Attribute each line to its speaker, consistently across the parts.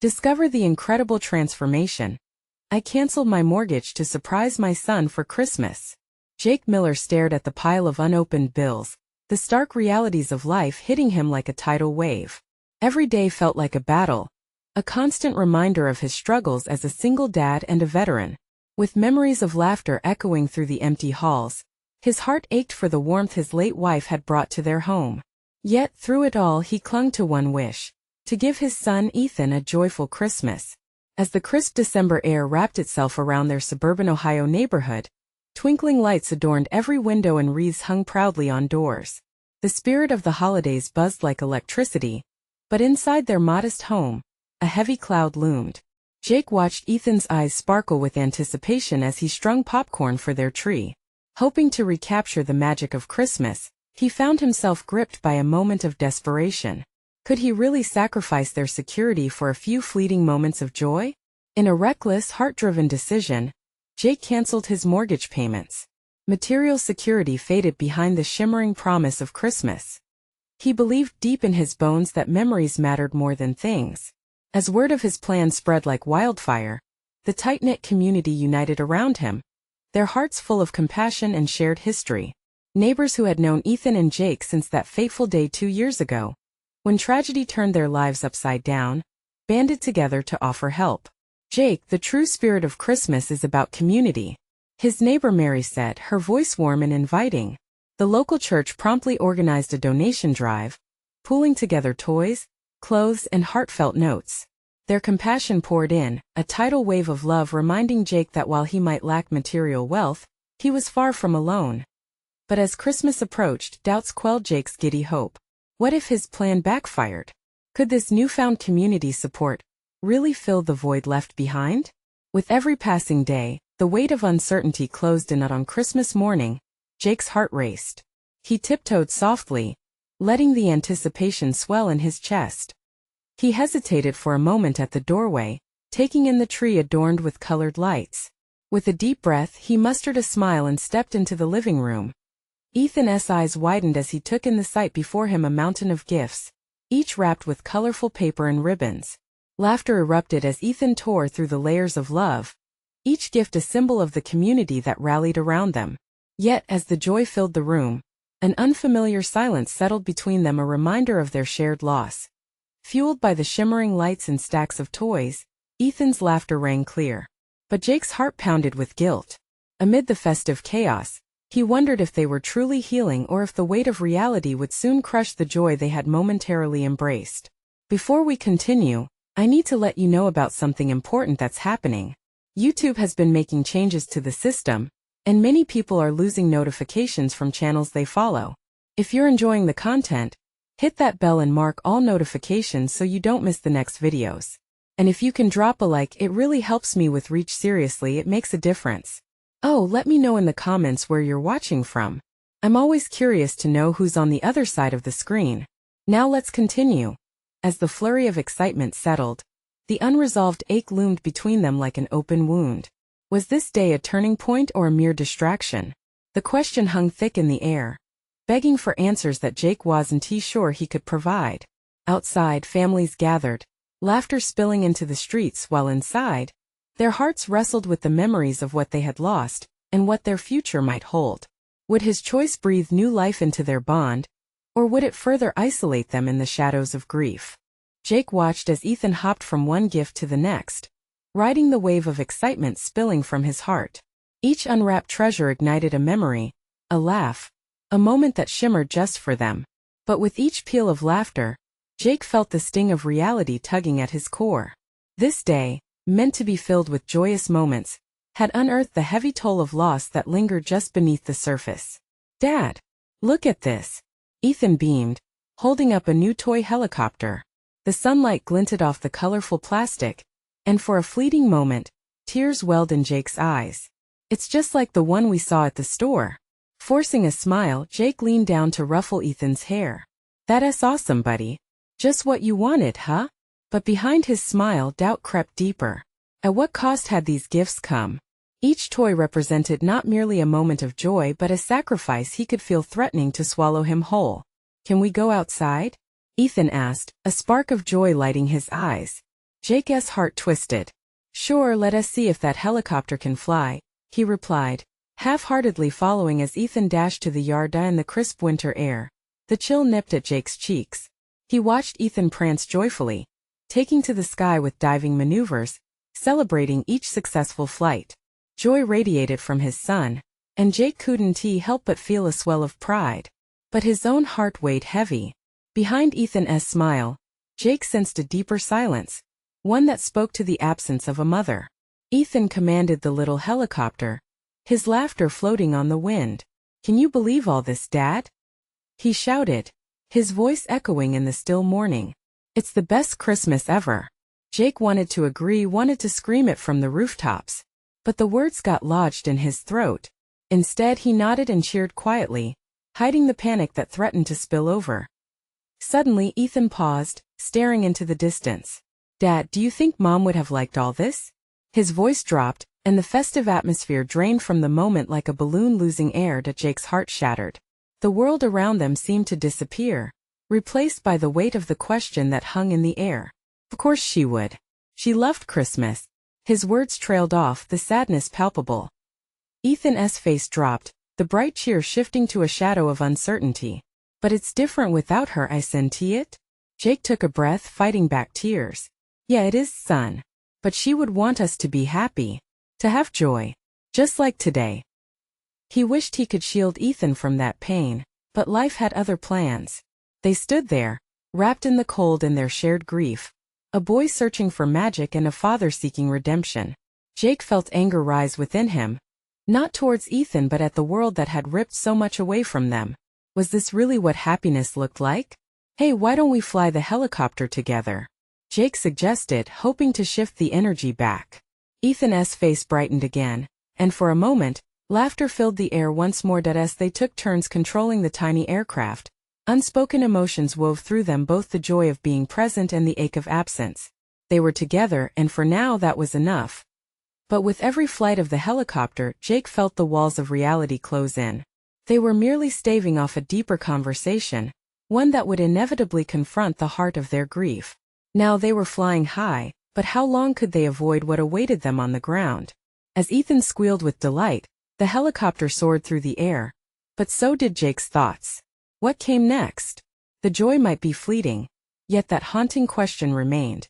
Speaker 1: Discover the incredible transformation. I canceled my mortgage to surprise my son for Christmas. Jake Miller stared at the pile of unopened bills, the stark realities of life hitting him like a tidal wave. Every day felt like a battle, a constant reminder of his struggles as a single dad and a veteran. With memories of laughter echoing through the empty halls, his heart ached for the warmth his late wife had brought to their home. Yet, through it all, he clung to one wish: to give his son Ethan a joyful Christmas. As the crisp December air wrapped itself around their suburban Ohio neighborhood, twinkling lights adorned every window and wreaths hung proudly on doors. The spirit of the holidays buzzed like electricity, but inside their modest home, a heavy cloud loomed. Jake watched Ethan's eyes sparkle with anticipation as he strung popcorn for their tree. Hoping to recapture the magic of Christmas, he found himself gripped by a moment of desperation. Could he really sacrifice their security for a few fleeting moments of joy? In a reckless, heart-driven decision, Jake canceled his mortgage payments. Material security faded behind the shimmering promise of Christmas. He believed deep in his bones that memories mattered more than things. As word of his plan spread like wildfire, the tight-knit community united around him, their hearts full of compassion and shared history. Neighbors who had known Ethan and Jake since that fateful day 2 years ago, when tragedy turned their lives upside down, banded together to offer help. Jake, the true spirit of Christmas is about community, his neighbor Mary said, her voice warm and inviting. The local church promptly organized a donation drive, pooling together toys, clothes, and heartfelt notes. Their compassion poured in, a tidal wave of love reminding Jake that while he might lack material wealth, he was far from alone. But as Christmas approached, doubts quelled Jake's giddy hope. What if his plan backfired? Could this newfound community support really fill the void left behind? With every passing day, the weight of uncertainty closed in on Christmas morning. Jake's heart raced. He tiptoed softly, letting the anticipation swell in his chest. He hesitated for a moment at the doorway, taking in the tree adorned with colored lights. With a deep breath, he mustered a smile and stepped into the living room. Ethan's eyes widened as he took in the sight before him: a mountain of gifts, each wrapped with colorful paper and ribbons. Laughter erupted as Ethan tore through the layers of love, each gift a symbol of the community that rallied around them. Yet, as the joy filled the room, an unfamiliar silence settled between them, a reminder of their shared loss. Fueled by the shimmering lights and stacks of toys, Ethan's laughter rang clear. But Jake's heart pounded with guilt. Amid the festive chaos, he wondered if they were truly healing or if the weight of reality would soon crush the joy they had momentarily embraced. Before we continue, I need to let you know about something important that's happening. YouTube has been making changes to the system, and many people are losing notifications from channels they follow. If you're enjoying the content, hit that bell and mark all notifications so you don't miss the next videos. And if you can drop a like, it really helps me with reach. Seriously, it makes a difference. Oh, let me know in the comments where you're watching from. I'm always curious to know who's on the other side of the screen. Now let's continue. As the flurry of excitement settled, the unresolved ache loomed between them like an open wound. Was this day a turning point or a mere distraction? The question hung thick in the air, begging for answers that Jake wasn't sure he could provide. Outside, families gathered, laughter spilling into the streets, while inside, their hearts wrestled with the memories of what they had lost and what their future might hold. Would his choice breathe new life into their bond, or would it further isolate them in the shadows of grief? Jake watched as Ethan hopped from one gift to the next, riding the wave of excitement spilling from his heart. Each unwrapped treasure ignited a memory, a laugh, a moment that shimmered just for them. But with each peal of laughter, Jake felt the sting of reality tugging at his core. This day, meant to be filled with joyous moments, had unearthed the heavy toll of loss that lingered just beneath the surface. "Dad, look at this," Ethan beamed, holding up a new toy helicopter. The sunlight glinted off the colorful plastic, and for a fleeting moment, tears welled in Jake's eyes. "It's just like the one we saw at the store." Forcing a smile, Jake leaned down to ruffle Ethan's hair. "That's awesome, buddy. Just what you wanted, huh?" But behind his smile, doubt crept deeper. At what cost had these gifts come? Each toy represented not merely a moment of joy but a sacrifice he could feel threatening to swallow him whole. "Can we go outside?" Ethan asked, a spark of joy lighting his eyes. Jake's heart twisted. Sure, let us see if that helicopter can fly, he replied, half-heartedly following as Ethan dashed to the yard in the crisp winter air. The chill nipped at Jake's cheeks. He watched Ethan prance joyfully, taking to the sky with diving maneuvers, celebrating each successful flight. Joy radiated from his son, and Jake couldn't help but feel a swell of pride. But his own heart weighed heavy. Behind Ethan's smile, Jake sensed a deeper silence, one that spoke to the absence of a mother. Ethan commanded the little helicopter, his laughter floating on the wind. "Can you believe all this, Dad?" he shouted, his voice echoing in the still morning. "It's the best Christmas ever." Jake wanted to agree, wanted to scream it from the rooftops, but the words got lodged in his throat. Instead, he nodded and cheered quietly, hiding the panic that threatened to spill over. Suddenly, Ethan paused, staring into the distance. "Dad, do you think Mom would have liked all this?" His voice dropped, and the festive atmosphere drained from the moment like a balloon losing air. Jake's heart shattered. The world around them seemed to disappear, replaced by the weight of the question that hung in the air. Of course she would. She loved Christmas. His words trailed off, the sadness palpable. Ethan's face dropped, the bright cheer shifting to a shadow of uncertainty. "But it's different without her, isn't it?" Jake took a breath, fighting back tears. "Yeah, it is, son. But she would want us to be happy, to have joy, just like today." He wished he could shield Ethan from that pain, but life had other plans. They stood there, wrapped in the cold and their shared grief. A boy searching for magic and a father seeking redemption. Jake felt anger rise within him, not towards Ethan but at the world that had ripped so much away from them. Was this really what happiness looked like? "Hey, why don't we fly the helicopter together?" Jake suggested, hoping to shift the energy back. Ethan's face brightened again, and for a moment, laughter filled the air once more. As they took turns controlling the tiny aircraft, unspoken emotions wove through them, both the joy of being present and the ache of absence. They were together, and for now that was enough. But with every flight of the helicopter, Jake felt the walls of reality close in. They were merely staving off a deeper conversation, one that would inevitably confront the heart of their grief. Now they were flying high, but how long could they avoid what awaited them on the ground? As Ethan squealed with delight, the helicopter soared through the air. But so did Jake's thoughts. What came next? The joy might be fleeting, yet that haunting question remained.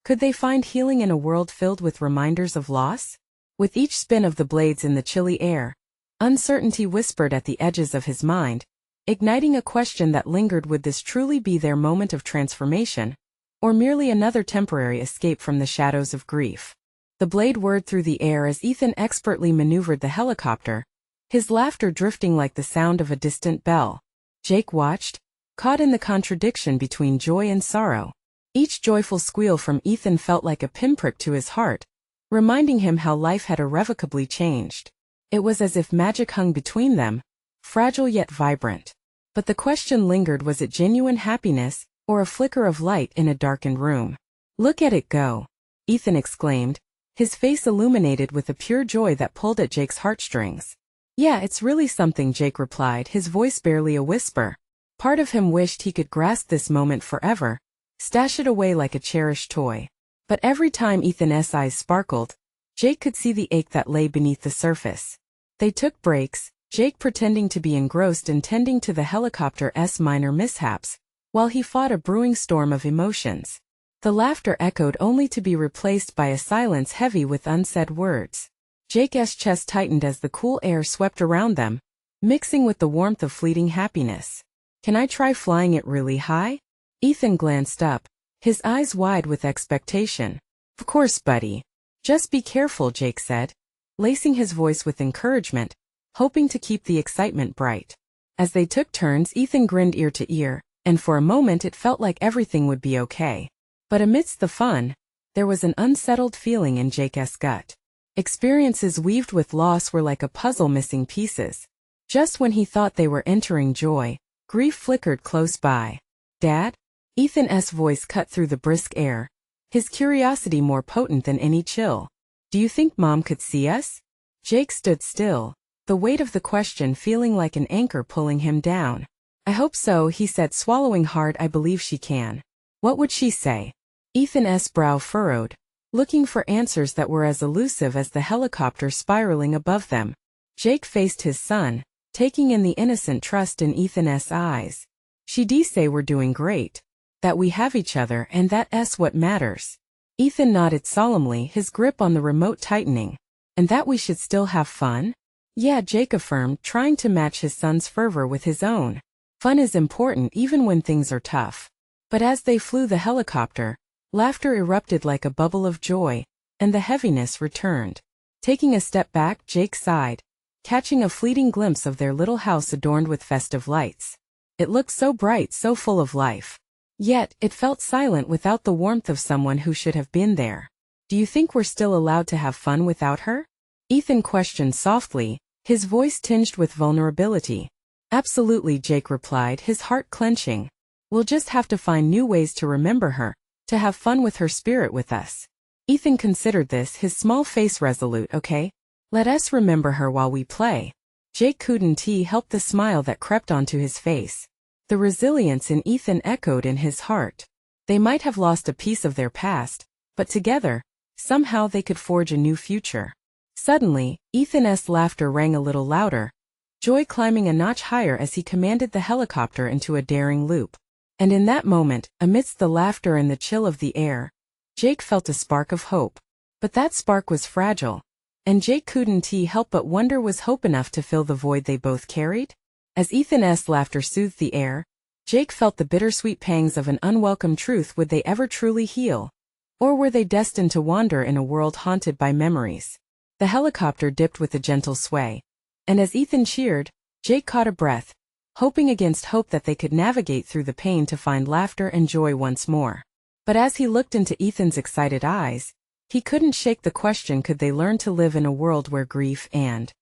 Speaker 1: Could they find healing in a world filled with reminders of loss? With each spin of the blades in the chilly air, uncertainty whispered at the edges of his mind, igniting a question that lingered: would this truly be their moment of transformation, or merely another temporary escape from the shadows of grief? The blade whirred through the air as Ethan expertly maneuvered the helicopter, his laughter drifting like the sound of a distant bell. Jake watched, caught in the contradiction between joy and sorrow. Each joyful squeal from Ethan felt like a pinprick to his heart, reminding him how life had irrevocably changed. It was as if magic hung between them, fragile yet vibrant. But the question lingered: was it genuine happiness, or a flicker of light in a darkened room? "Look at it go!" Ethan exclaimed, his face illuminated with a pure joy that pulled at Jake's heartstrings. "Yeah, it's really something," Jake replied, his voice barely a whisper. Part of him wished he could grasp this moment forever, stash it away like a cherished toy. But every time Ethan's eyes sparkled, Jake could see the ache that lay beneath the surface. They took breaks, Jake pretending to be engrossed and tending to the helicopter's minor mishaps, while he fought a brewing storm of emotions. The laughter echoed only to be replaced by a silence heavy with unsaid words. Jake's chest tightened as the cool air swept around them, mixing with the warmth of fleeting happiness. "Can I try flying it really high?" Ethan glanced up, his eyes wide with expectation. "Of course, buddy. Just be careful," Jake said, lacing his voice with encouragement, hoping to keep the excitement bright. As they took turns, Ethan grinned ear to ear, and for a moment it felt like everything would be okay. But amidst the fun, there was an unsettled feeling in Jake's gut. Experiences weaved with loss were like a puzzle missing pieces. Just when he thought they were entering joy, grief flickered close by. "Dad?" Ethan's voice cut through the brisk air, his curiosity more potent than any chill. "Do you think Mom could see us?" Jake stood still, the weight of the question feeling like an anchor pulling him down. "I hope so," he said, swallowing hard. "I believe she can." "What would she say?" Ethan's brow furrowed, looking for answers that were as elusive as the helicopter spiraling above them. Jake faced his son, taking in the innocent trust in Ethan's eyes. She did say we're doing great, that we have each other and that's what matters. Ethan nodded solemnly, his grip on the remote tightening. And that we should still have fun? Yeah, Jake affirmed, trying to match his son's fervor with his own. Fun is important even when things are tough. But as they flew the helicopter, laughter erupted like a bubble of joy, and the heaviness returned. Taking a step back, Jake sighed, catching a fleeting glimpse of their little house adorned with festive lights. It looked so bright, so full of life. Yet, it felt silent without the warmth of someone who should have been there. Do you think we're still allowed to have fun without her? Ethan questioned softly, his voice tinged with vulnerability. Absolutely, Jake replied, his heart clenching. We'll just have to find new ways to remember her, to have fun with her spirit with us. Ethan considered this, his small face resolute. Okay? Let us remember her while we play. Jake couldn't help the smile that crept onto his face. The resilience in Ethan echoed in his heart. They might have lost a piece of their past, but together, somehow they could forge a new future. Suddenly, Ethan's laughter rang a little louder, joy climbing a notch higher as he commanded the helicopter into a daring loop. And in that moment, amidst the laughter and the chill of the air, Jake felt a spark of hope. But that spark was fragile, and Jake couldn't help but wonder, was hope enough to fill the void they both carried? As Ethan's laughter soothed the air, Jake felt the bittersweet pangs of an unwelcome truth. Would they ever truly heal? Or were they destined to wander in a world haunted by memories? The helicopter dipped with a gentle sway, and as Ethan cheered, Jake caught a breath, hoping against hope that they could navigate through the pain to find laughter and joy once more. But as he looked into Ethan's excited eyes, he couldn't shake the question, could they learn to live in a world where grief and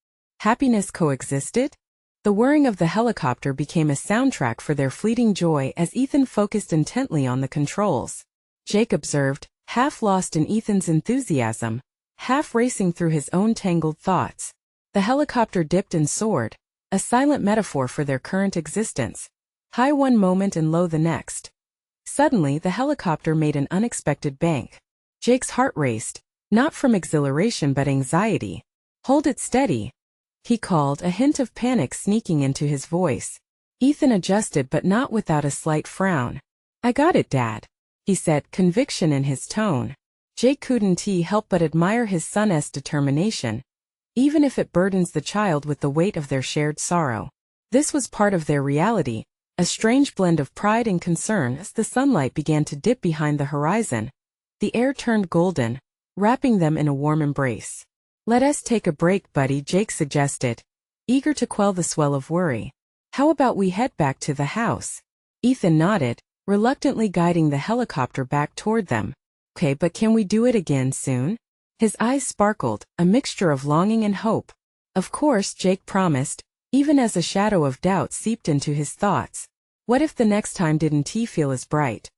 Speaker 1: happiness coexisted? The whirring of the helicopter became a soundtrack for their fleeting joy as Ethan focused intently on the controls. Jake observed, half lost in Ethan's enthusiasm, half racing through his own tangled thoughts. The helicopter dipped and soared, a silent metaphor for their current existence. High one moment and low the next. Suddenly, the helicopter made an unexpected bank. Jake's heart raced, not from exhilaration but anxiety. Hold it steady, he called, a hint of panic sneaking into his voice. Ethan adjusted, but not without a slight frown. I got it, Dad, he said, conviction in his tone. Jake couldn't help but admire his son's determination, even if it burdens the child with the weight of their shared sorrow. This was part of their reality, a strange blend of pride and concern. As the sunlight began to dip behind the horizon, the air turned golden, wrapping them in a warm embrace. Let us take a break, buddy, Jake suggested, eager to quell the swell of worry. How about we head back to the house? Ethan nodded, reluctantly guiding the helicopter back toward them. Okay, but can we do it again soon? His eyes sparkled, a mixture of longing and hope. Of course, Jake promised, even as a shadow of doubt seeped into his thoughts. What if the next time didn't feel as bright?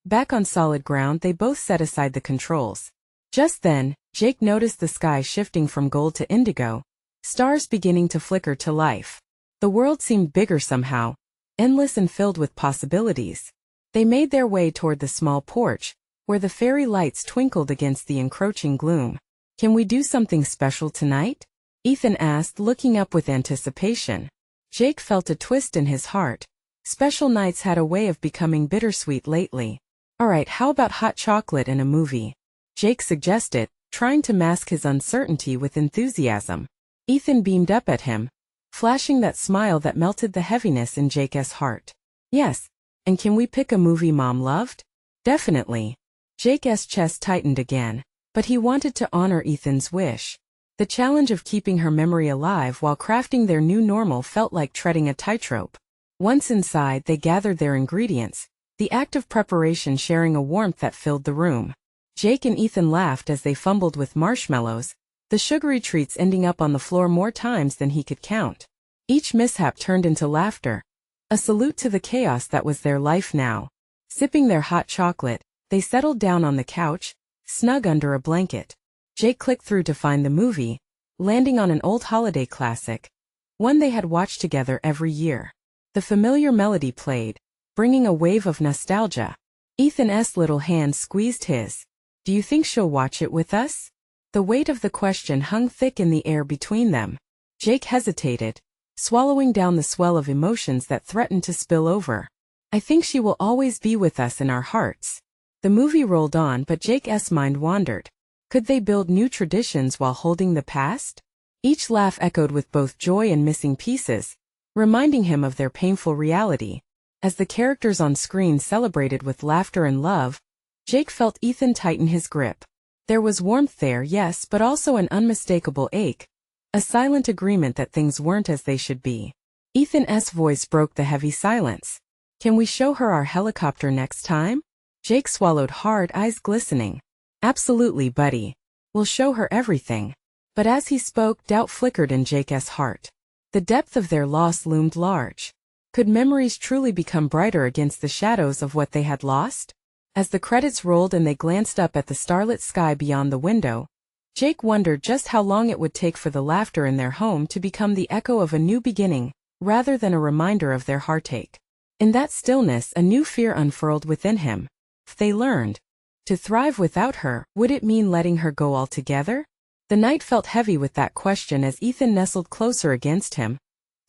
Speaker 1: Back on solid ground, they both set aside the controls. Just then, Jake noticed the sky shifting from gold to indigo, stars beginning to flicker to life. The world seemed bigger somehow, endless and filled with possibilities. They made their way toward the small porch, where the fairy lights twinkled against the encroaching gloom. Can we do something special tonight? Ethan asked, looking up with anticipation. Jake felt a twist in his heart. Special nights had a way of becoming bittersweet lately. All right, how about hot chocolate and a movie? Jake suggested, trying to mask his uncertainty with enthusiasm. Ethan beamed up at him, flashing that smile that melted the heaviness in Jake's heart. Yes, and can we pick a movie Mom loved? Definitely. Jake's chest tightened again, but he wanted to honor Ethan's wish. The challenge of keeping her memory alive while crafting their new normal felt like treading a tightrope. Once inside, they gathered their ingredients, the act of preparation sharing a warmth that filled the room. Jake and Ethan laughed as they fumbled with marshmallows, the sugary treats ending up on the floor more times than he could count. Each mishap turned into laughter, a salute to the chaos that was their life now. Sipping their hot chocolate, they settled down on the couch, snug under a blanket. Jake clicked through to find the movie, landing on an old holiday classic, one they had watched together every year. The familiar melody played, bringing a wave of nostalgia. Ethan's little hand squeezed his. Do you think she'll watch it with us? The weight of the question hung thick in the air between them. Jake hesitated, swallowing down the swell of emotions that threatened to spill over. I think she will always be with us in our hearts. The movie rolled on, but Jake's mind wandered. Could they build new traditions while holding the past? Each laugh echoed with both joy and missing pieces, reminding him of their painful reality. As the characters on screen celebrated with laughter and love, Jake felt Ethan tighten his grip. There was warmth there, yes, but also an unmistakable ache, a silent agreement that things weren't as they should be. Ethan's voice broke the heavy silence. Can we show her our helicopter next time? Jake swallowed hard, eyes glistening. Absolutely, buddy. We'll show her everything. But as he spoke, doubt flickered in Jake's heart. The depth of their loss loomed large. Could memories truly become brighter against the shadows of what they had lost? As the credits rolled and they glanced up at the starlit sky beyond the window, Jake wondered just how long it would take for the laughter in their home to become the echo of a new beginning, rather than a reminder of their heartache. In that stillness, a new fear unfurled within him. If they learned to thrive without her, would it mean letting her go altogether? The night felt heavy with that question as Ethan nestled closer against him.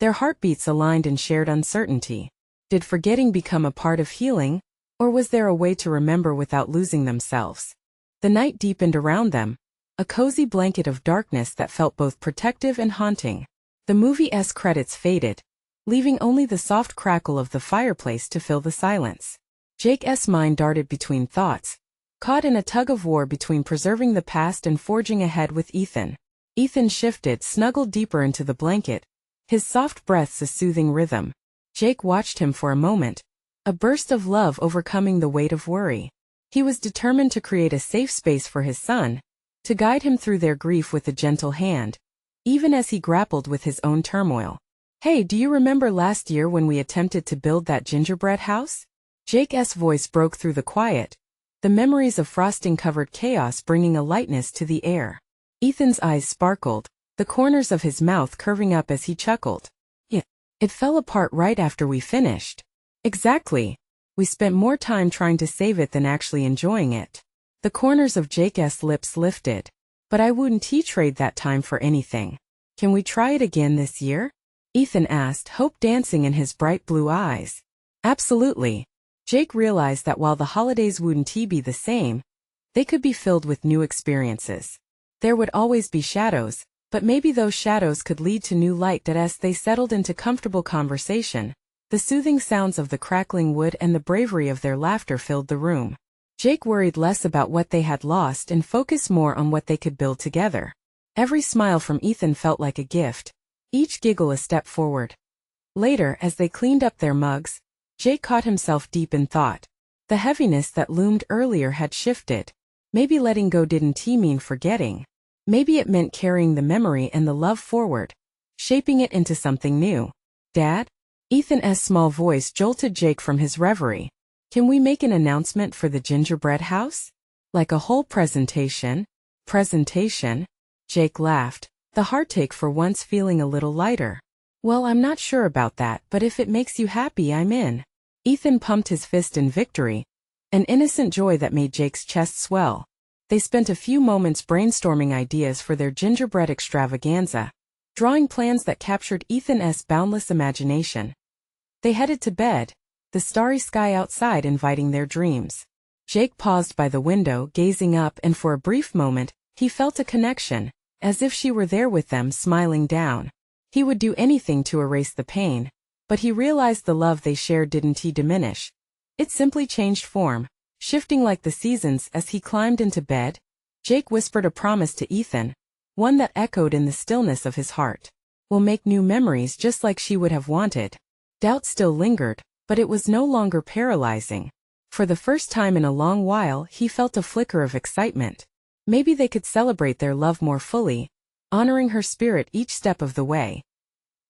Speaker 1: Their heartbeats aligned in shared uncertainty. Did forgetting become a part of healing? Or was there a way to remember without losing themselves? The night deepened around them, a cozy blanket of darkness that felt both protective and haunting. The movie's credits faded, leaving only the soft crackle of the fireplace to fill the silence. Jake's mind darted between thoughts, caught in a tug-of-war between preserving the past and forging ahead with Ethan. Ethan shifted, snuggled deeper into the blanket, his soft breaths a soothing rhythm. Jake watched him for a moment, a burst of love overcoming the weight of worry. He was determined to create a safe space for his son, to guide him through their grief with a gentle hand, even as he grappled with his own turmoil. Hey, do you remember last year when we attempted to build that gingerbread house? Jake's voice broke through the quiet, the memories of frosting-covered chaos bringing a lightness to the air. Ethan's eyes sparkled, the corners of his mouth curving up as he chuckled. Yeah, it fell apart right after we finished. Exactly. We spent more time trying to save it than actually enjoying it. The corners of Jake's lips lifted. But I wouldn't trade that time for anything. Can we try it again this year? Ethan asked, hope dancing in his bright blue eyes. Absolutely. Jake realized that while the holidays wouldn't be the same, they could be filled with new experiences. There would always be shadows, but maybe those shadows could lead to new light. As they settled into comfortable conversation, the soothing sounds of the crackling wood and the bravery of their laughter filled the room. Jake worried less about what they had lost and focused more on what they could build together. Every smile from Ethan felt like a gift, each giggle a step forward. Later, as they cleaned up their mugs, Jake caught himself deep in thought. The heaviness that loomed earlier had shifted. Maybe letting go didn't mean forgetting. Maybe it meant carrying the memory and the love forward, shaping it into something new. Dad? Ethan's small voice jolted Jake from his reverie. Can we make an announcement for the gingerbread house? Like a whole presentation? Presentation? Jake laughed, the heartache for once feeling a little lighter. Well, I'm not sure about that, but if it makes you happy, I'm in. Ethan pumped his fist in victory, an innocent joy that made Jake's chest swell. They spent a few moments brainstorming ideas for their gingerbread extravaganza, drawing plans that captured Ethan's boundless imagination. They headed to bed, the starry sky outside inviting their dreams. Jake paused by the window, gazing up, and for a brief moment, he felt a connection, as if she were there with them, smiling down. He would do anything to erase the pain, but he realized the love they shared didn't diminish. It simply changed form, shifting like the seasons. As he climbed into bed, Jake whispered a promise to Ethan, one that echoed in the stillness of his heart. We'll make new memories just like she would have wanted. Doubt still lingered, but it was no longer paralyzing. For the first time in a long while, he felt a flicker of excitement. Maybe they could celebrate their love more fully, honoring her spirit each step of the way.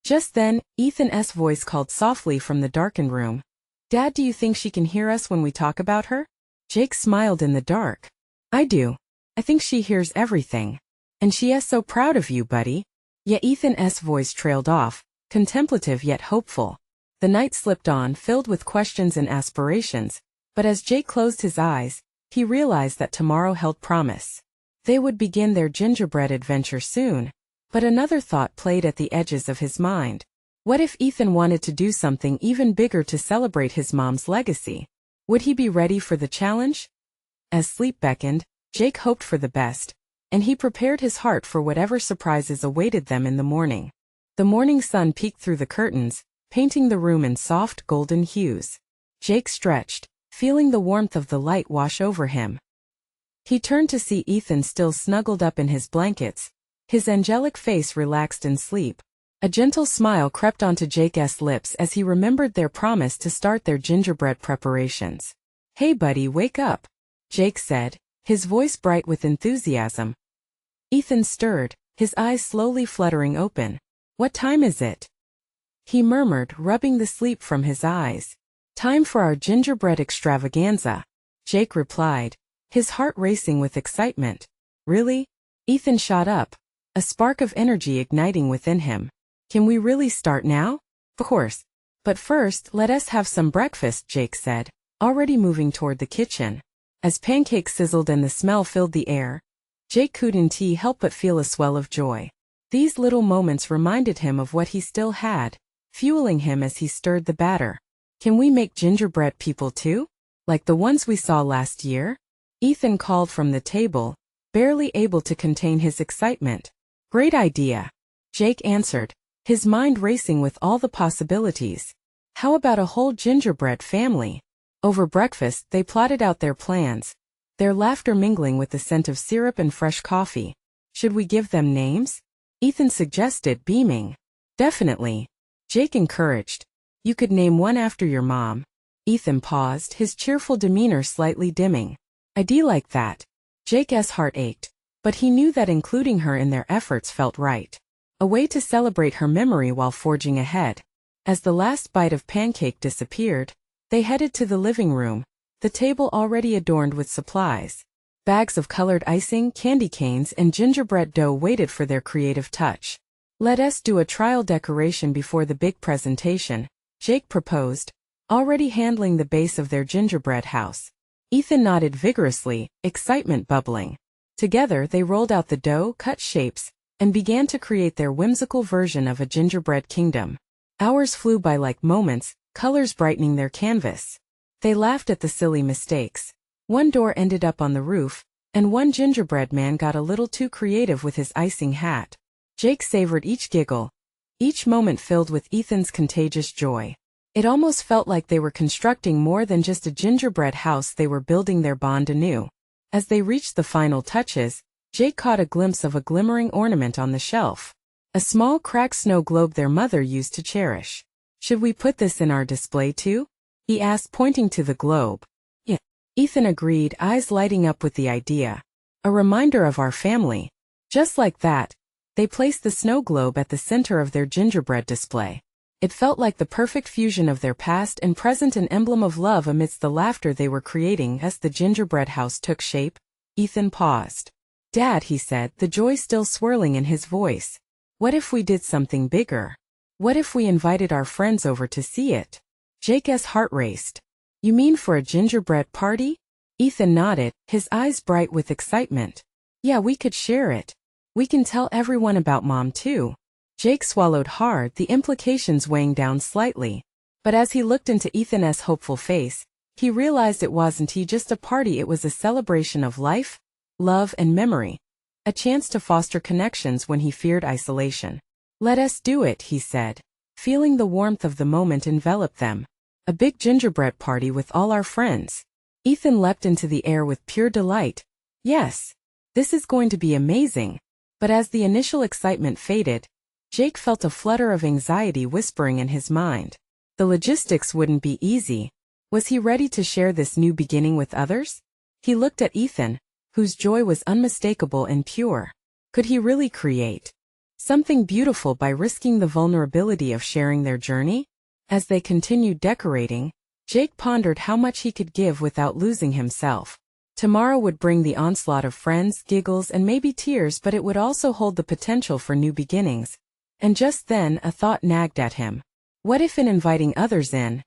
Speaker 1: Just then, Ethan's voice called softly from the darkened room. Dad, do you think she can hear us when we talk about her? Jake smiled in the dark. I do. I think she hears everything. And she is so proud of you, buddy. Yet Ethan's voice trailed off, contemplative yet hopeful. The night slipped on, filled with questions and aspirations, But as Jake closed his eyes, he realized that tomorrow held promise. They would begin their gingerbread adventure soon. But another thought played at the edges of his mind. What if Ethan wanted to do something even bigger to celebrate his mom's legacy? Would he be ready for the challenge? As sleep beckoned, Jake hoped for the best, and he prepared his heart for whatever surprises awaited them in the morning. The morning sun peeked through the curtains, painting the room in soft golden hues. Jake stretched, feeling the warmth of the light wash over him. He turned to see Ethan still snuggled up in his blankets, his angelic face relaxed in sleep. A gentle smile crept onto Jake's lips as he remembered their promise to start their gingerbread preparations. "Hey buddy, wake up," Jake said, his voice bright with enthusiasm. Ethan stirred, his eyes slowly fluttering open. "What time is it?" he murmured, rubbing the sleep from his eyes. "Time for our gingerbread extravaganza," Jake replied, his heart racing with excitement. "Really?" Ethan shot up, a spark of energy igniting within him. "Can we really start now?" "Of course. But first, let us have some breakfast," Jake said, already moving toward the kitchen. As pancakes sizzled and the smell filled the air, Jake couldn't help but feel a swell of joy. These little moments reminded him of what he still had, fueling him as he stirred the batter. "Can we make gingerbread people too? Like the ones we saw last year?" Ethan called from the table, barely able to contain his excitement. "Great idea," Jake answered, his mind racing with all the possibilities. "How about a whole gingerbread family?" Over breakfast, they plotted out their plans, their laughter mingling with the scent of syrup and fresh coffee. "Should we give them names?" Ethan suggested, beaming. "Definitely," Jake encouraged. "You could name one after your mom." Ethan paused, his cheerful demeanor slightly dimming. "I'd like that." Jake's heart ached, but he knew that including her in their efforts felt right. A way to celebrate her memory while forging ahead. As the last bite of pancake disappeared, they headed to the living room, the table already adorned with supplies. Bags of colored icing, candy canes, and gingerbread dough waited for their creative touch. "Let us do a trial decoration before the big presentation," Jake proposed, already handling the base of their gingerbread house. Ethan nodded vigorously, excitement bubbling. Together they rolled out the dough, cut shapes, and began to create their whimsical version of a gingerbread kingdom. Hours flew by like moments, colors brightening their canvas. They laughed at the silly mistakes. One door ended up on the roof, and one gingerbread man got a little too creative with his icing hat. Jake savored each giggle, each moment filled with Ethan's contagious joy. It almost felt like they were constructing more than just a gingerbread house, they were building their bond anew. As they reached the final touches, Jake caught a glimpse of a glimmering ornament on the shelf. A small cracked snow globe their mother used to cherish. "Should we put this in our display too?" he asked, pointing to the globe. "Yeah," Ethan agreed, eyes lighting up with the idea. "A reminder of our family." Just like that, they placed the snow globe at the center of their gingerbread display. It felt like the perfect fusion of their past and present, an emblem of love amidst the laughter they were creating. As the gingerbread house took shape, Ethan paused. "Dad," he said, the joy still swirling in his voice. "What if we did something bigger? What if we invited our friends over to see it?" Jake's heart raced. "You mean for a gingerbread party?" Ethan nodded, his eyes bright with excitement. "Yeah, we could share it. We can tell everyone about Mom too." Jake swallowed hard, the implications weighing down slightly. But as he looked into Ethan's hopeful face, he realized it wasn't just a party, it was a celebration of life, love, and memory. A chance to foster connections when he feared isolation. "Let us do it," he said, feeling the warmth of the moment envelop them. "A big gingerbread party with all our friends." Ethan leapt into the air with pure delight. "Yes, this is going to be amazing." But as the initial excitement faded, Jake felt a flutter of anxiety whispering in his mind. The logistics wouldn't be easy. Was he ready to share this new beginning with others? He looked at Ethan, whose joy was unmistakable and pure. Could he really create something beautiful by risking the vulnerability of sharing their journey? As they continued decorating, Jake pondered how much he could give without losing himself. Tomorrow would bring the onslaught of friends, giggles, and maybe tears, but it would also hold the potential for new beginnings. And just then a thought nagged at him. What if in inviting others in,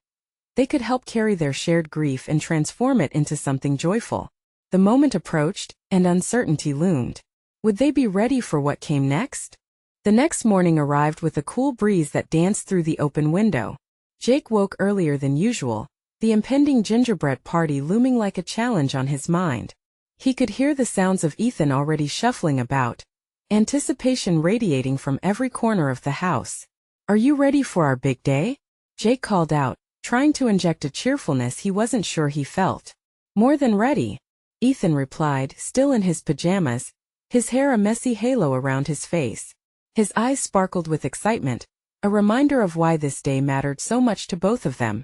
Speaker 1: They could help carry their shared grief and transform it into something joyful. The moment approached, and uncertainty loomed. Would they be ready for what came next? The next morning arrived with a cool breeze that danced through the open window. Jake woke earlier than usual, the impending gingerbread party looming like a challenge on his mind. He could hear the sounds of Ethan already shuffling about, anticipation radiating from every corner of the house. "Are you ready for our big day?" Jake called out, trying to inject a cheerfulness he wasn't sure he felt. "More than ready," Ethan replied, still in his pajamas, his hair a messy halo around his face. His eyes sparkled with excitement, a reminder of why this day mattered so much to both of them.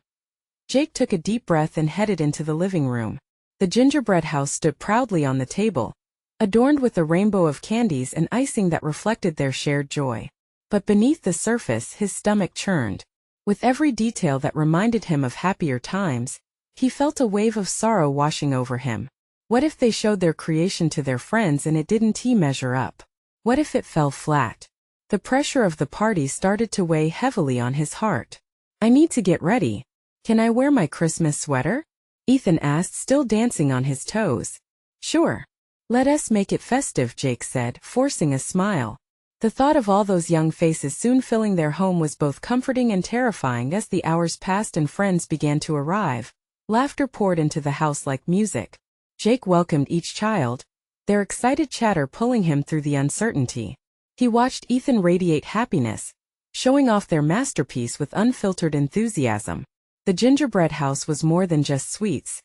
Speaker 1: Jake took a deep breath and headed into the living room. The gingerbread house stood proudly on the table, adorned with a rainbow of candies and icing that reflected their shared joy. But beneath the surface his stomach churned. With every detail that reminded him of happier times, he felt a wave of sorrow washing over him. What if they showed their creation to their friends and it didn't measure up? What if it fell flat? The pressure of the party started to weigh heavily on his heart. "I need to get ready. Can I wear my Christmas sweater?" Ethan asked, still dancing on his toes. "Sure. Let us make it festive," Jake said, forcing a smile. The thought of all those young faces soon filling their home was both comforting and terrifying. As the hours passed and friends began to arrive, laughter poured into the house like music. Jake welcomed each child, their excited chatter pulling him through the uncertainty. He watched Ethan radiate happiness, showing off their masterpiece with unfiltered enthusiasm. The gingerbread house was more than just sweets.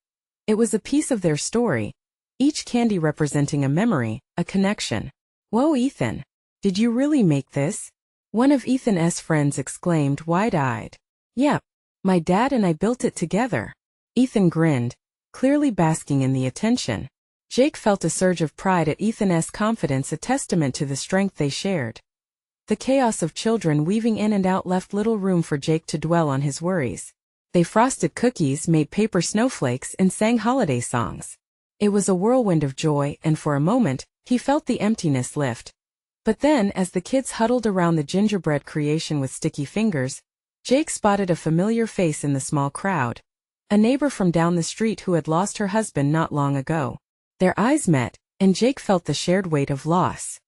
Speaker 1: It was a piece of their story, each candy representing a memory, a connection. "Whoa, Ethan! Did you really make this?" one of Ethan's friends exclaimed, wide-eyed. "Yep. My dad and I built it together." Ethan grinned, clearly basking in the attention. Jake felt a surge of pride at Ethan's confidence, a testament to the strength they shared. The chaos of children weaving in and out left little room for Jake to dwell on his worries. They frosted cookies, made paper snowflakes, and sang holiday songs. It was a whirlwind of joy, and for a moment, he felt the emptiness lift. But then, as the kids huddled around the gingerbread creation with sticky fingers, Jake spotted a familiar face in the small crowd. A neighbor from down the street who had lost her husband not long ago. Their eyes met, and Jake felt the shared weight of loss.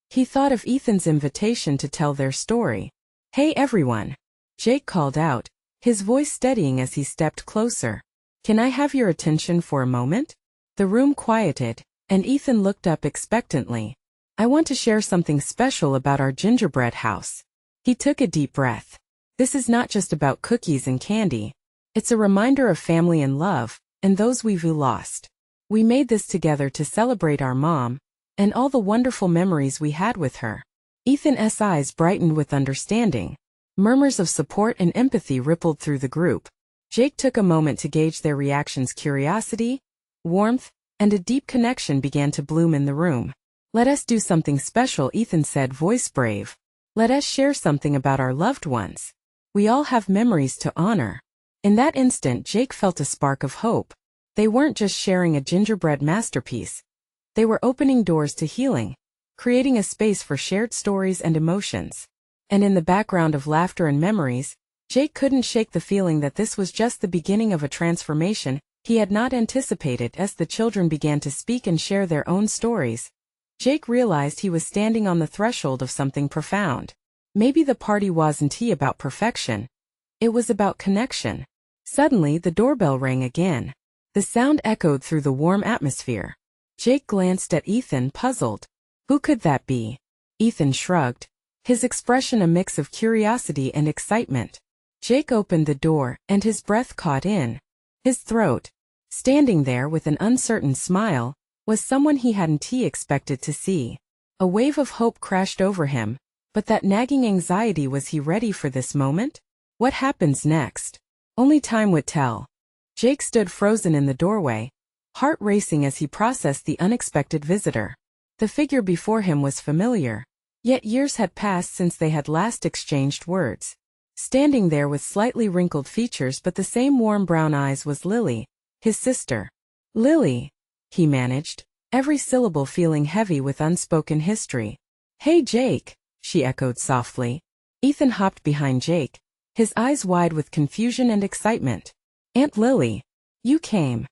Speaker 1: He thought of Ethan's invitation to tell their story. "Hey everyone," Jake called out, his voice steadying as he stepped closer. "Can I have your attention for a moment?" The room quieted, and Ethan looked up expectantly. "I want to share something special about our gingerbread house." He took a deep breath. "This is not just about cookies and candy. It's a reminder of family and love, and those we've lost. We made this together to celebrate our mom, and all the wonderful memories we had with her." Ethan's eyes brightened with understanding. Murmurs of support and empathy rippled through the group. Jake took a moment to gauge their reactions. Curiosity, warmth, and a deep connection began to bloom in the room. "Let us do something special," Ethan said, voice brave. "Let us share something about our loved ones. We all have memories to honor." In that instant, Jake felt a spark of hope. They weren't just sharing a gingerbread masterpiece. They were opening doors to healing, creating a space for shared stories and emotions. And in the background of laughter and memories, Jake couldn't shake the feeling that this was just the beginning of a transformation he had not anticipated. As the children began to speak and share their own stories, Jake realized he was standing on the threshold of something profound. Maybe the party wasn't about perfection. It was about connection. Suddenly, the doorbell rang again. The sound echoed through the warm atmosphere. Jake glanced at Ethan, puzzled. Who could that be? Ethan shrugged, his expression a mix of curiosity and excitement. Jake opened the door, and his breath caught in his throat. Standing there with an uncertain smile was someone he hadn't expected to see. A wave of hope crashed over him, but that nagging anxiety, was he ready for this moment? What happens next? Only time would tell. Jake stood frozen in the doorway, heart racing as he processed the unexpected visitor. The figure before him was familiar, yet years had passed since they had last exchanged words. Standing there with slightly wrinkled features but the same warm brown eyes was Lily, his sister. "Lily," he managed, every syllable feeling heavy with unspoken history. "Hey Jake," she echoed softly. Ethan hopped behind Jake, his eyes wide with confusion and excitement. "Aunt Lily, you came."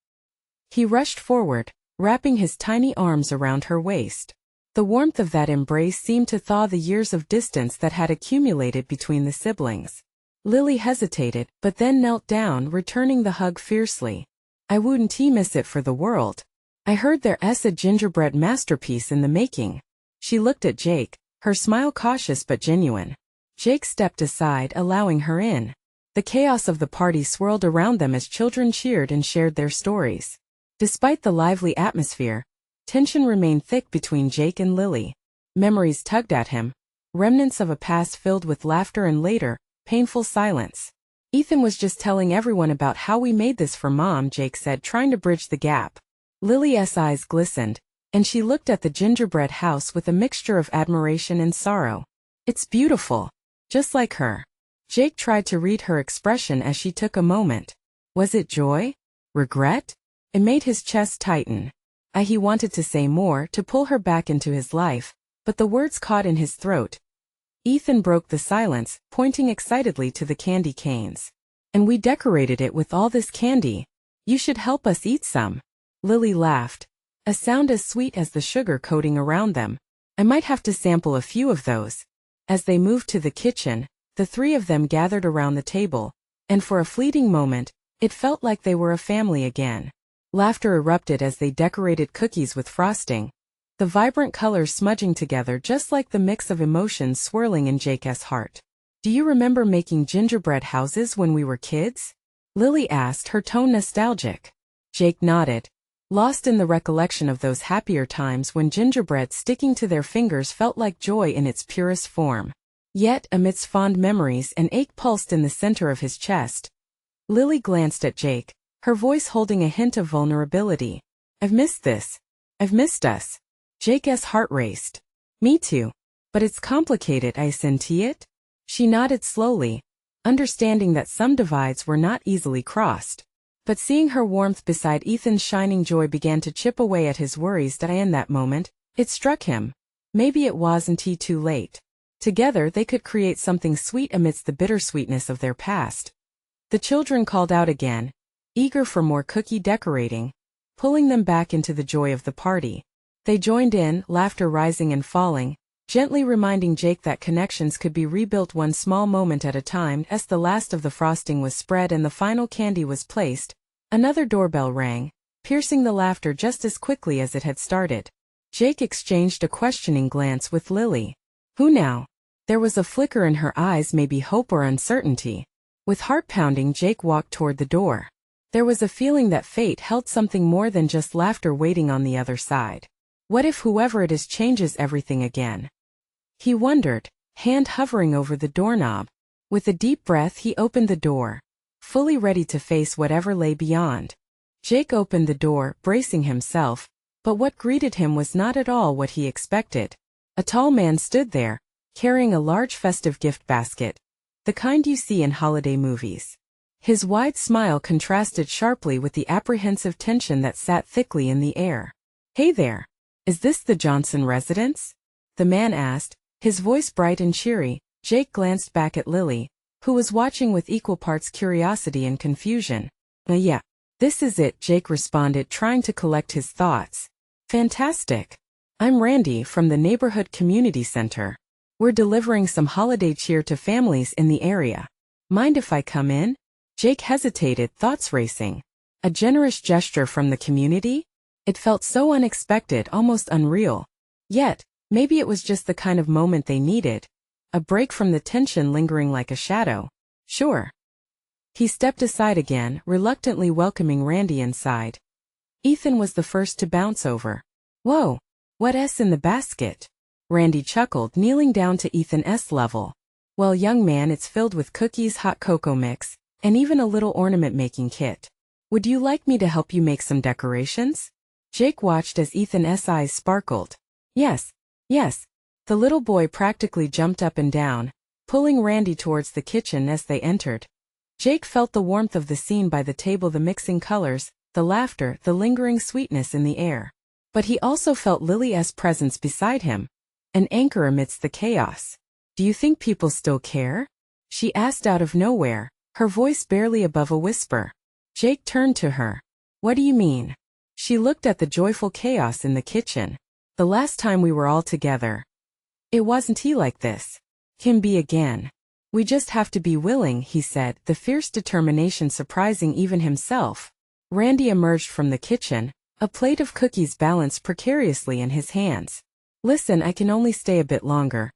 Speaker 1: He rushed forward, wrapping his tiny arms around her waist. The warmth of that embrace seemed to thaw the years of distance that had accumulated between the siblings. Lily hesitated, but then knelt down, returning the hug fiercely. "I wouldn't miss it for the world. I heard there's a gingerbread masterpiece in the making." She looked at Jake, her smile cautious but genuine. Jake stepped aside, allowing her in. The chaos of the party swirled around them as children cheered and shared their stories. Despite the lively atmosphere, tension remained thick between Jake and Lily. Memories tugged at him, remnants of a past filled with laughter and later, painful silence. "Ethan was just telling everyone about how we made this for Mom," Jake said, trying to bridge the gap. Lily's eyes glistened, and she looked at the gingerbread house with a mixture of admiration and sorrow. "It's beautiful. Just like her." Jake tried to read her expression as she took a moment. Was it joy? Regret? It made his chest tighten. He wanted to say more, to pull her back into his life, but the words caught in his throat. Ethan broke the silence, pointing excitedly to the candy canes. "And we decorated it with all this candy. You should help us eat some." Lily laughed, a sound as sweet as the sugar coating around them. "I might have to sample a few of those." As they moved to the kitchen, the three of them gathered around the table, and for a fleeting moment, it felt like they were a family again. Laughter erupted as they decorated cookies with frosting, the vibrant colors smudging together just like the mix of emotions swirling in Jake's heart. "Do you remember making gingerbread houses when we were kids?" Lily asked, her tone nostalgic. Jake nodded, lost in the recollection of those happier times when gingerbread sticking to their fingers felt like joy in its purest form. Yet, amidst fond memories, an ache pulsed in the center of his chest. Lily glanced at Jake, her voice holding a hint of vulnerability. "I've missed this. I've missed us." Jake's heart raced. "Me too. But it's complicated, isn't it?" She nodded slowly, understanding that some divides were not easily crossed. But seeing her warmth beside Ethan's shining joy began to chip away at his worries. In that moment, it struck him. Maybe it wasn't too late. Together they could create something sweet amidst the bittersweetness of their past. The children called out again, eager for more cookie decorating, pulling them back into the joy of the party. They joined in, laughter rising and falling, gently reminding Jake that connections could be rebuilt one small moment at a time. As the last of the frosting was spread and the final candy was placed, another doorbell rang, piercing the laughter just as quickly as it had started. Jake exchanged a questioning glance with Lily. "Who now?" There was a flicker in her eyes, maybe hope or uncertainty. With heart pounding, Jake walked toward the door. There was a feeling that fate held something more than just laughter waiting on the other side. What if whoever it is changes everything again? He wondered, hand hovering over the doorknob. With a deep breath he opened the door, fully ready to face whatever lay beyond. Jake opened the door, bracing himself, but what greeted him was not at all what he expected. A tall man stood there, carrying a large festive gift basket, the kind you see in holiday movies. His wide smile contrasted sharply with the apprehensive tension that sat thickly in the air. "Hey there. Is this the Johnson residence?" the man asked, his voice bright and cheery. Jake glanced back at Lily, who was watching with equal parts curiosity and confusion. Yeah, this is it," Jake responded, trying to collect his thoughts. "Fantastic. I'm Randy from the Neighborhood Community Center. We're delivering some holiday cheer to families in the area. Mind if I come in?" Jake hesitated, thoughts racing. A generous gesture from the community? It felt so unexpected, almost unreal. Yet, maybe it was just the kind of moment they needed. A break from the tension lingering like a shadow. "Sure." He stepped aside again, reluctantly welcoming Randy inside. Ethan was the first to bounce over. "Whoa, what's in the basket?" Randy chuckled, kneeling down to Ethan's level. "Well, young man, it's filled with cookies, hot cocoa mix, and even a little ornament-making kit. Would you like me to help you make some decorations?" Jake watched as Ethan's eyes sparkled. Yes. The little boy practically jumped up and down, pulling Randy towards the kitchen as they entered. Jake felt the warmth of the scene by the table, the mixing colors, the laughter, the lingering sweetness in the air. But he also felt Lily's presence beside him, an anchor amidst the chaos. "Do you think people still care?" she asked out of nowhere, her voice barely above a whisper. Jake turned to her. What do you mean? She looked at the joyful chaos in the kitchen. The last time we were all together. It wasn't he like this. Can be again. We just have to be willing, he said, the fierce determination surprising even himself. Randy emerged from the kitchen, a plate of cookies balanced precariously in his hands. Listen, I can only stay a bit longer.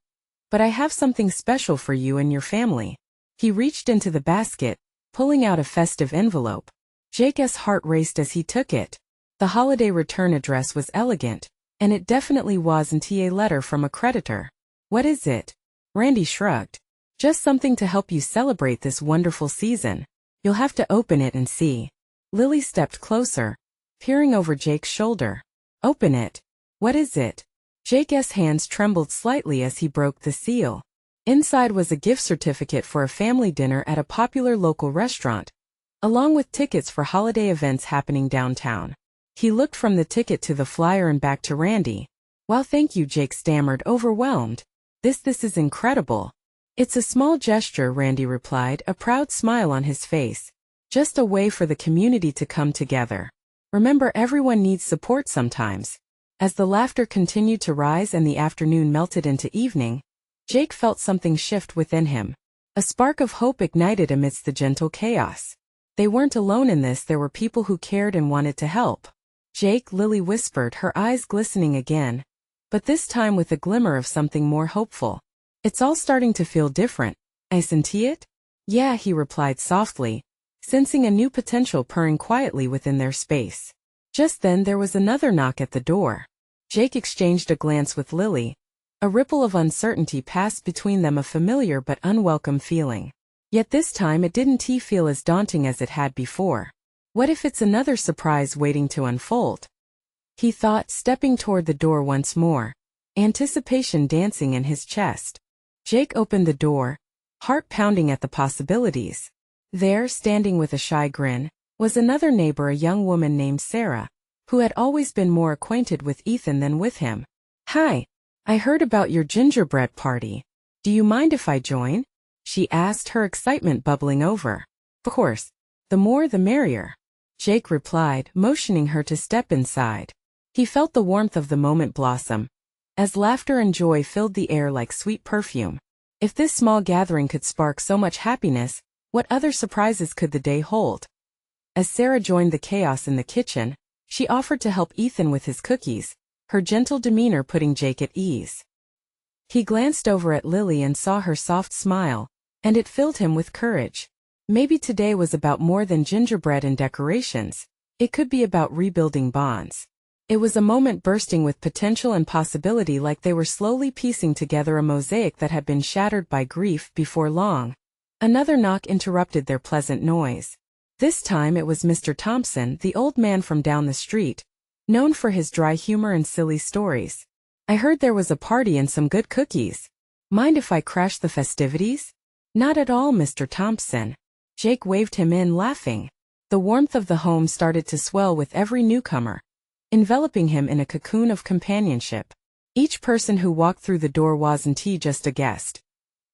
Speaker 1: But I have something special for you and your family. He reached into the basket, pulling out a festive envelope. Jake's heart raced as he took it. The holiday return address was elegant, and it definitely wasn't a letter from a creditor. What is it? Randy shrugged. Just something to help you celebrate this wonderful season. You'll have to open it and see. Lily stepped closer, peering over Jake's shoulder. Open it. What is it? Jake's hands trembled slightly as he broke the seal. Inside was a gift certificate for a family dinner at a popular local restaurant, along with tickets for holiday events happening downtown. He looked from the ticket to the flyer and back to Randy. Well, thank you, Jake stammered, overwhelmed. This is incredible. It's a small gesture, Randy replied, a proud smile on his face. Just a way for the community to come together. Remember, everyone needs support sometimes. As the laughter continued to rise and the afternoon melted into evening, Jake felt something shift within him. A spark of hope ignited amidst the gentle chaos. They weren't alone in this, there were people who cared and wanted to help. Jake, Lily whispered, her eyes glistening again, but this time with a glimmer of something more hopeful. It's all starting to feel different. Isn't it? Yeah, he replied softly, sensing a new potential purring quietly within their space. Just then there was another knock at the door. Jake exchanged a glance with Lily. A ripple of uncertainty passed between them, a familiar but unwelcome feeling. Yet this time it didn't feel as daunting as it had before. What if it's another surprise waiting to unfold? He thought, stepping toward the door once more, anticipation dancing in his chest. Jake opened the door, heart pounding at the possibilities. There, standing with a shy grin, was another neighbor, a young woman named Sarah, who had always been more acquainted with Ethan than with him. Hi, I heard about your gingerbread party. Do you mind if I join? She asked, her excitement bubbling over. Of course, the more the merrier, Jake replied, motioning her to step inside. He felt the warmth of the moment blossom, as laughter and joy filled the air like sweet perfume. If this small gathering could spark so much happiness, what other surprises could the day hold? As Sarah joined the chaos in the kitchen, she offered to help Ethan with his cookies, her gentle demeanor putting Jake at ease. He glanced over at Lily and saw her soft smile, and it filled him with courage. Maybe today was about more than gingerbread and decorations. It could be about rebuilding bonds. It was a moment bursting with potential and possibility, like they were slowly piecing together a mosaic that had been shattered by grief. Before long, another knock interrupted their pleasant noise. This time it was Mr. Thompson, the old man from down the street, known for his dry humor and silly stories. I heard there was a party and some good cookies. Mind if I crash the festivities? Not at all, Mr. Thompson. Jake waved him in, laughing. The warmth of the home started to swell with every newcomer, enveloping him in a cocoon of companionship. Each person who walked through the door wasn't just a guest.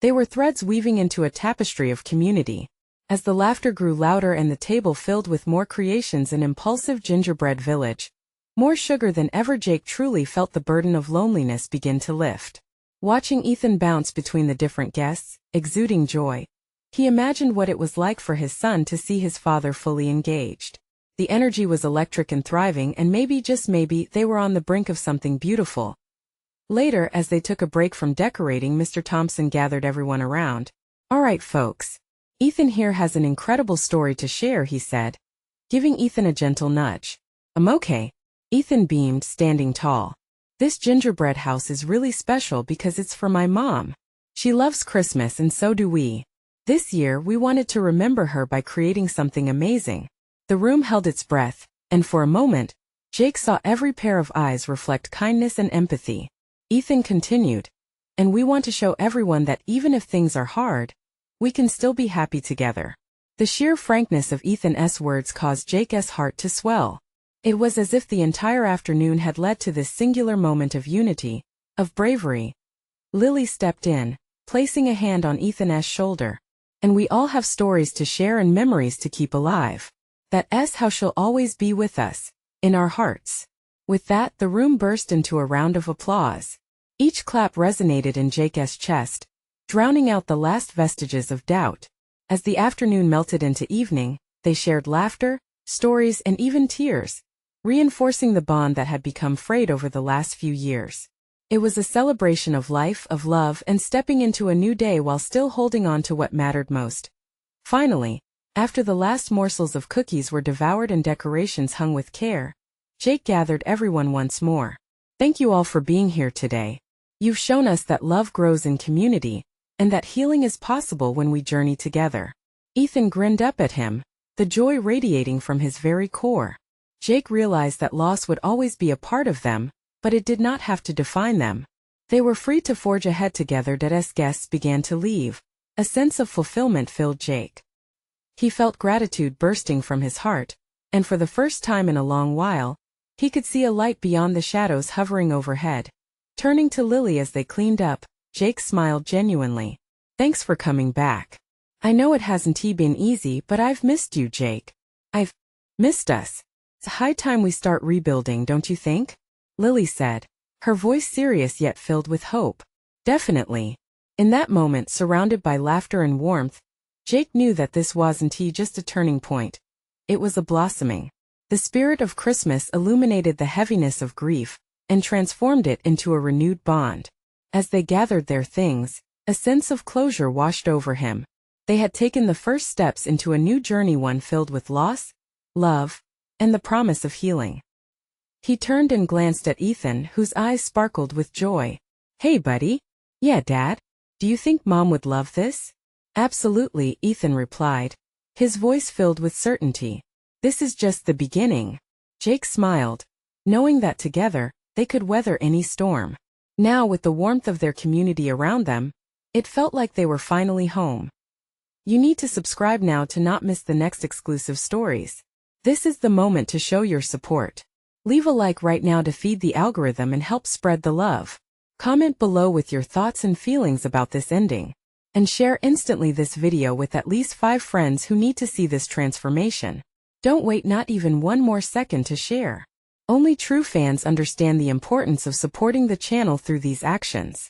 Speaker 1: They were threads weaving into a tapestry of community. As the laughter grew louder and the table filled with more creations, an impulsive gingerbread village, more sugar than ever, Jake truly felt the burden of loneliness begin to lift. Watching Ethan bounce between the different guests, exuding joy, he imagined what it was like for his son to see his father fully engaged. The energy was electric and thriving, and maybe, just maybe, they were on the brink of something beautiful. Later, as they took a break from decorating, Mr. Thompson gathered everyone around. All right, folks. Ethan here has an incredible story to share, he said, giving Ethan a gentle nudge. Okay. Ethan beamed, standing tall. This gingerbread house is really special because it's for my mom. She loves Christmas and so do we. This year we wanted to remember her by creating something amazing. The room held its breath, and for a moment, Jake saw every pair of eyes reflect kindness and empathy. Ethan continued, and we want to show everyone that even if things are hard, we can still be happy together. The sheer frankness of Ethan's words caused Jake's heart to swell. It was as if the entire afternoon had led to this singular moment of unity, of bravery. Lily stepped in, placing a hand on Ethan's shoulder. And we all have stories to share and memories to keep alive. That's how she'll always be with us, in our hearts. With that, the room burst into a round of applause. Each clap resonated in Jake's chest, drowning out the last vestiges of doubt. As the afternoon melted into evening, they shared laughter, stories, and even tears, reinforcing the bond that had become frayed over the last few years. It was a celebration of life, of love, and stepping into a new day while still holding on to what mattered most. Finally, after the last morsels of cookies were devoured and decorations hung with care, Jake gathered everyone once more. Thank you all for being here today. You've shown us that love grows in community, and that healing is possible when we journey together. Ethan grinned up at him, the joy radiating from his very core. Jake realized that loss would always be a part of them, but it did not have to define them. They were free to forge ahead together. As guests began to leave, a sense of fulfillment filled Jake. He felt gratitude bursting from his heart, and for the first time in a long while, he could see a light beyond the shadows hovering overhead. Turning to Lily as they cleaned up, Jake smiled genuinely. Thanks for coming back. I know it hasn't been easy, but I've missed you, Jake. I've missed us. It's high time we start rebuilding, don't you think? Lily said, her voice serious yet filled with hope. Definitely. In that moment, surrounded by laughter and warmth, Jake knew that this wasn't just a turning point. It was a blossoming. The spirit of Christmas illuminated the heaviness of grief and transformed it into a renewed bond. As they gathered their things, a sense of closure washed over him. They had taken the first steps into a new journey, one filled with loss, love, and the promise of healing. He turned and glanced at Ethan, whose eyes sparkled with joy. Hey, buddy. Yeah, Dad. Do you think Mom would love this? Absolutely, Ethan replied, his voice filled with certainty. This is just the beginning. Jake smiled, knowing that together, they could weather any storm. Now, with the warmth of their community around them, it felt like they were finally home. You need to subscribe now to not miss the next exclusive stories. This is the moment to show your support. Leave a like right now to feed the algorithm and help spread the love. Comment below with your thoughts and feelings about this ending. And share instantly this video with at least 5 friends who need to see this transformation. Don't wait not even one more second to share. Only true fans understand the importance of supporting the channel through these actions.